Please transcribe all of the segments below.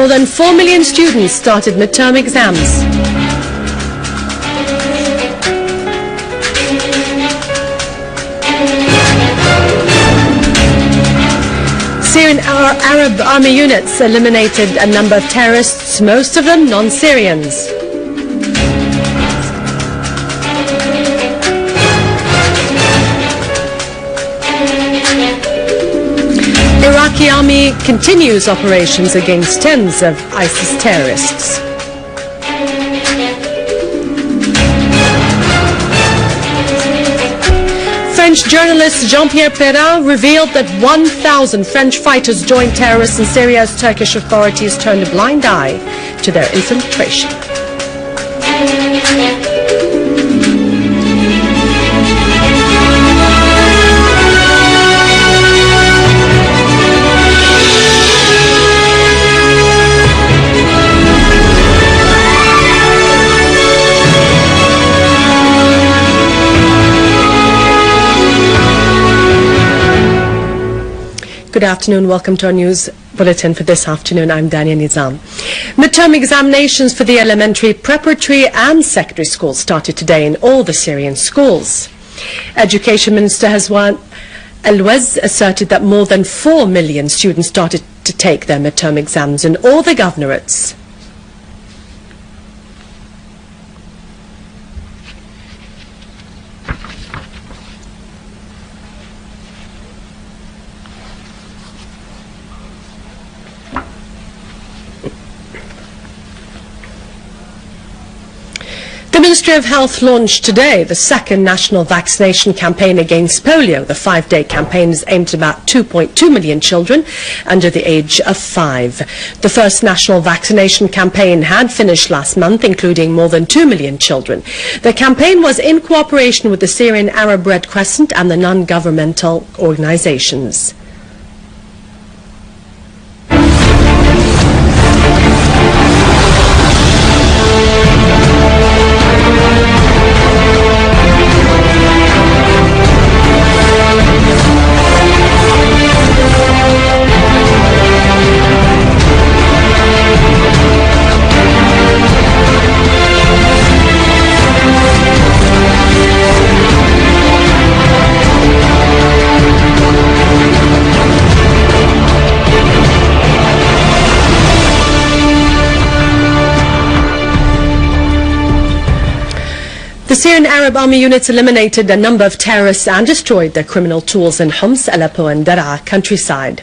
More than 4 million students started midterm exams. Syrian Arab army units eliminated a number of terrorists, most of them non-Syrians. Iraqi army continues operations against tens of ISIS terrorists. French journalist Jean-Pierre Perrin revealed that 1,000 French fighters joined terrorists in Syria as Turkish authorities turned a blind eye to their infiltration. Good afternoon. Welcome to our news bulletin for this afternoon. I'm Dania Nizam. Midterm examinations for the elementary, preparatory and secondary schools started today in all the Syrian schools. Education Minister Haswan Al-Waz asserted that more than 4 million students started to take their midterm exams in all the governorates. The Ministry of Health launched today the second national vaccination campaign against polio. The 5-day campaign is aimed at about 2.2 million children under the age of 5. The first national vaccination campaign had finished last month, including more than 2 million children. The campaign was in cooperation with the Syrian Arab Red Crescent and the non-governmental organizations. The Syrian Arab army units eliminated a number of terrorists and destroyed their criminal tools in Homs, Aleppo and Daraa countryside.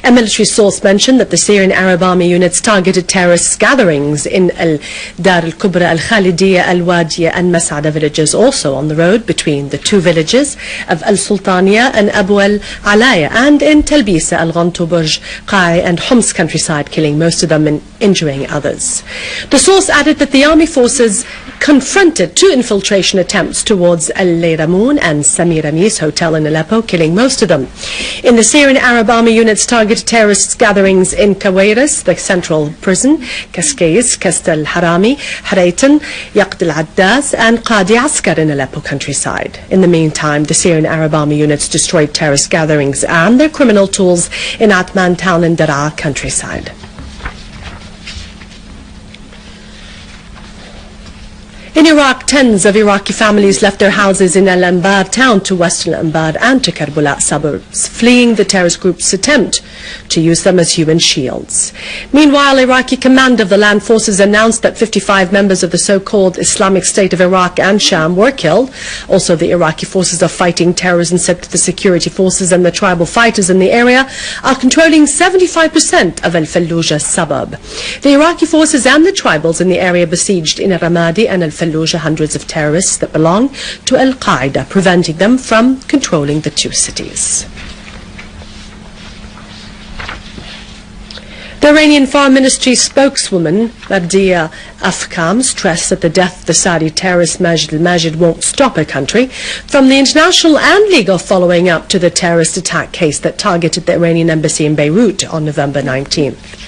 A military source mentioned that the Syrian Arab army units targeted terrorist gatherings in Al-Dar al-Kubra, Al-Khalidiyya, Al-Wadiya and Mas'ada villages, also on the road between the two villages of Al-Sultaniya and Abu al-Alaya, and in Talbisa, Al-Ghantu, Burj Qai and Homs countryside, killing most of them and injuring others. The source added that the army forces confronted 2 infiltration attempts towards Al-Layramoun and Semiramis hotel in Aleppo, killing most of them. In the Syrian Arab army units targeted terrorist gatherings in Kawairis, the central prison, Kaskais, Kast al-Harami, Haraitan, Yaqd al-Addas and Qadi Askar in Aleppo countryside. In the meantime, the Syrian Arab army units destroyed terrorist gatherings and their criminal tools in Atman town and Daraa countryside. In Iraq, tens of Iraqi families left their houses in Al-Anbar town to western Anbar and to Karbala suburbs, fleeing the terrorist group's attempt to use them as human shields. Meanwhile, Iraqi command of the land forces announced that 55 members of the so-called Islamic State of Iraq and Sham were killed. Also, the Iraqi forces are fighting terrorism, said that the security forces and the tribal fighters in the area are controlling 75% of Al-Fallujah suburb. The Iraqi forces and the tribals in the area besieged in Ramadi and Al-Fallujah hundreds of terrorists that belong to Al-Qaeda, preventing them from controlling the two cities. The Iranian Foreign Ministry spokeswoman Mardia Afkam stressed that the death of the Saudi terrorist Majid al-Majid won't stop a country from the international and legal following up to the terrorist attack case that targeted the Iranian embassy in Beirut on November 19th.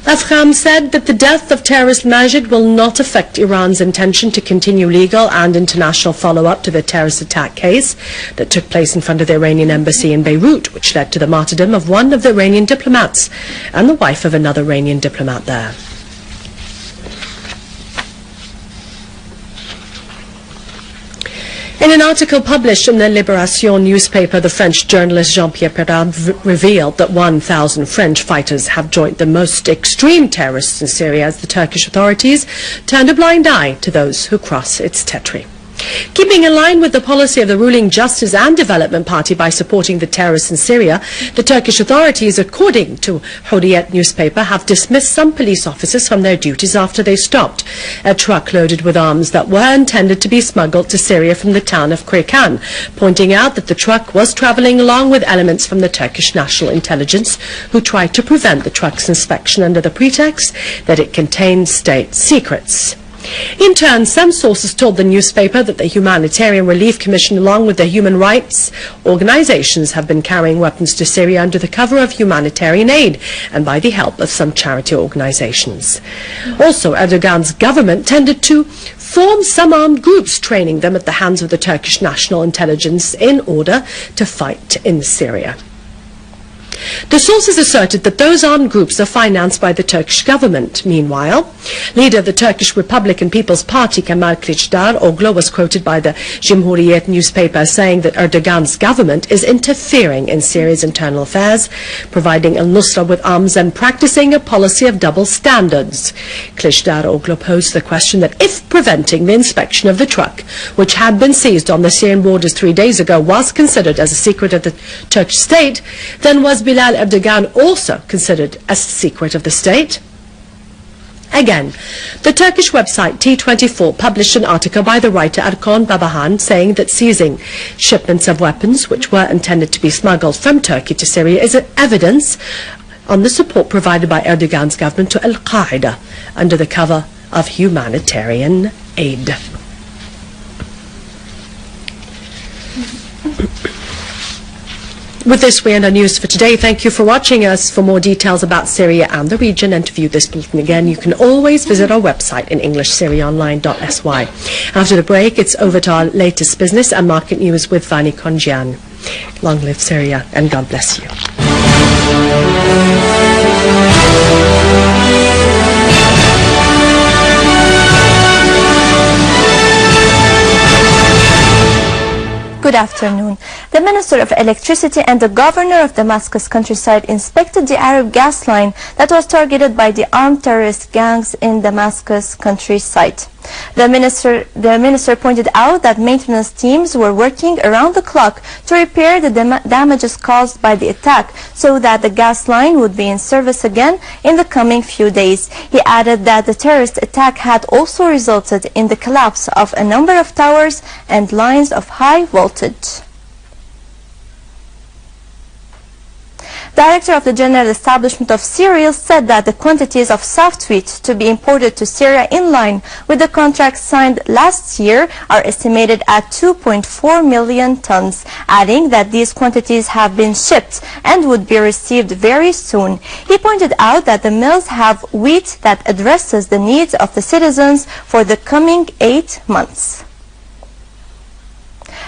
Afgham said that the death of terrorist Majid will not affect Iran's intention to continue legal and international follow-up to the terrorist attack case that took place in front of the Iranian embassy in Beirut, which led to the martyrdom of one of the Iranian diplomats and the wife of another Iranian diplomat there. In an article published in the Libération newspaper, the French journalist Jean-Pierre Perrin revealed that 1,000 French fighters have joined the most extreme terrorists in Syria as the Turkish authorities turned a blind eye to those who cross its territory. Keeping in line with the policy of the ruling Justice and Development Party by supporting the terrorists in Syria, the Turkish authorities, according to Hurriyet newspaper, have dismissed some police officers from their duties after they stopped a truck loaded with arms that were intended to be smuggled to Syria from the town of Krekan, pointing out that the truck was travelling along with elements from the Turkish National Intelligence, who tried to prevent the truck's inspection under the pretext that it contained state secrets. In turn, some sources told the newspaper that the Humanitarian Relief Commission, along with the human rights organizations, have been carrying weapons to Syria under the cover of humanitarian aid and by the help of some charity organizations. Also, Erdogan's government tended to form some armed groups, training them at the hands of the Turkish National Intelligence in order to fight in Syria. The sources asserted that those armed groups are financed by the Turkish government. Meanwhile, leader of the Turkish Republican People's Party, Kemal Kılıçdaroğlu, was quoted by the Cumhuriyet newspaper saying that Erdogan's government is interfering in Syria's internal affairs, providing al-Nusra with arms and practicing a policy of double standards. Kılıçdaroğlu posed the question that if preventing the inspection of the truck, which had been seized on the Syrian borders 3 days ago, was considered as a secret of the Turkish state, then was Bilal Erdogan also considered a secret of the state? Again, the Turkish website T24 published an article by the writer Erkan Babahan saying that seizing shipments of weapons which were intended to be smuggled from Turkey to Syria is evidence on the support provided by Erdogan's government to Al-Qaeda under the cover of humanitarian aid. With this, we end our news for today. Thank you for watching us. For more details about Syria and the region and to view this bulletin again, you can always visit our website in English, syriaonline.sy. After the break, it's over to our latest business and market news with Vani Konjian. Long live Syria and God bless you. Good afternoon. The Minister of Electricity and the Governor of Damascus countryside inspected the Arab gas line that was targeted by the armed terrorist gangs in Damascus countryside. The minister pointed out that maintenance teams were working around the clock to repair the damages caused by the attack so that the gas line would be in service again in the coming few days. He added that the terrorist attack had also resulted in the collapse of a number of towers and lines of high voltage. Director of the General Establishment of Cereals said that the quantities of soft wheat to be imported to Syria in line with the contract signed last year are estimated at 2.4 million tons, adding that these quantities have been shipped and would be received very soon. He pointed out that the mills have wheat that addresses the needs of the citizens for the coming 8 months.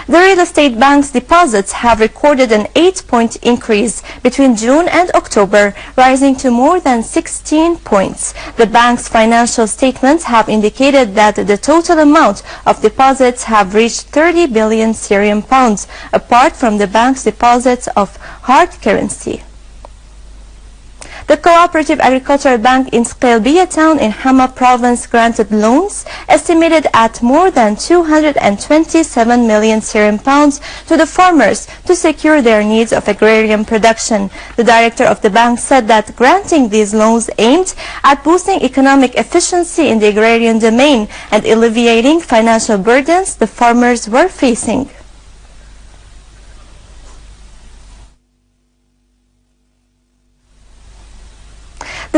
The real estate bank's deposits have recorded an 8-point increase between June and October, rising to more than 16 points. The bank's financial statements have indicated that the total amount of deposits have reached 30 billion Syrian pounds, apart from the bank's deposits of hard currency. The Cooperative Agricultural Bank in Sqeilbiya town in Hama province granted loans estimated at more than 227 million Syrian pounds to the farmers to secure their needs of agrarian production. The director of the bank said that granting these loans aimed at boosting economic efficiency in the agrarian domain and alleviating financial burdens the farmers were facing.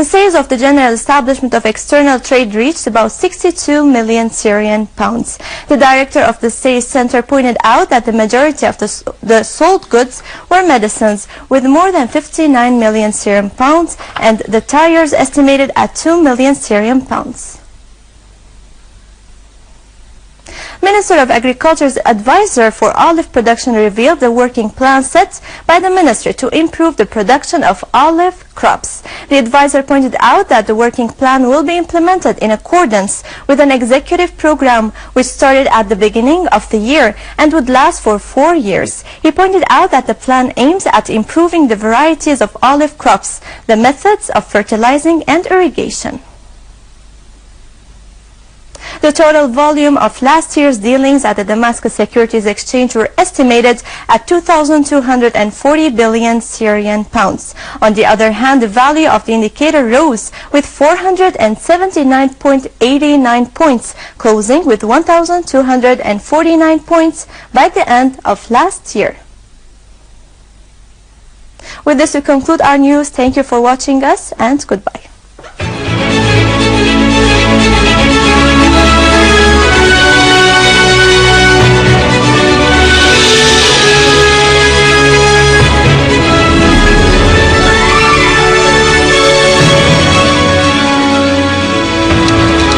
The sales of the general establishment of external trade reached about 62 million Syrian pounds. The director of the sales center pointed out that the majority of the sold goods were medicines, with more than 59 million Syrian pounds, and the tires estimated at 2 million Syrian pounds. Minister of Agriculture's advisor for olive production revealed the working plan set by the ministry to improve the production of olive crops. The advisor pointed out that the working plan will be implemented in accordance with an executive program which started at the beginning of the year and would last for 4 years. He pointed out that the plan aims at improving the varieties of olive crops, the methods of fertilizing and irrigation. The total volume of last year's dealings at the Damascus Securities Exchange were estimated at 2,240 billion Syrian pounds. On the other hand, the value of the indicator rose with 479.89 points, closing with 1,249 points by the end of last year. With this, we conclude our news. Thank you for watching us, and goodbye.